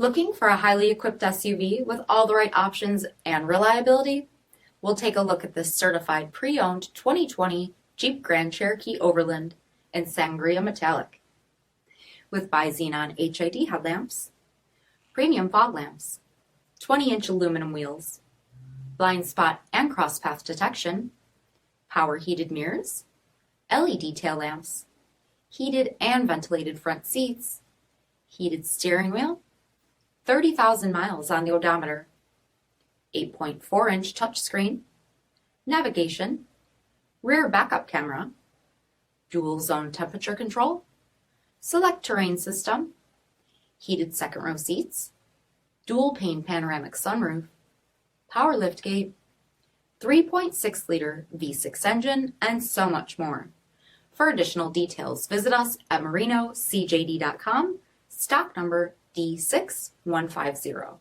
Looking for a highly equipped SUV with all the right options and reliability? We'll take a look at this certified pre-owned 2020 Jeep Grand Cherokee Overland in Sangria Metallic. With bi-xenon HID headlamps, premium fog lamps, 20-inch aluminum wheels, blind spot and cross-path detection, power heated mirrors, LED tail lamps, heated and ventilated front seats, heated steering wheel, 30,000 miles on the odometer, 8.4-inch touchscreen, navigation, rear backup camera, dual zone temperature control, SELEC-TERRAIN system, heated second row seats, dual pane panoramic sunroof, power liftgate, 3.6-liter V6 engine, and so much more. For additional details, visit us at marinocjd.com, stock number D6150.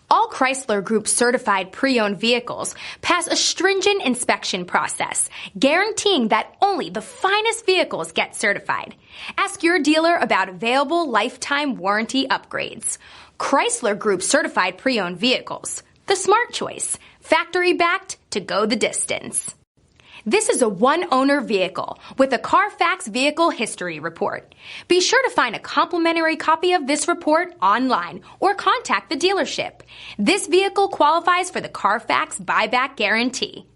All Chrysler Group certified pre-owned vehicles pass a stringent inspection process, guaranteeing that only the finest vehicles get certified. Ask your dealer about available lifetime warranty upgrades. Chrysler Group certified pre-owned vehicles, the smart choice, factory backed to go the distance. This is a one-owner vehicle with a CARFAX vehicle history report. Be sure to find a complimentary copy of this report online or contact the dealership. This vehicle qualifies for the CARFAX buyback guarantee.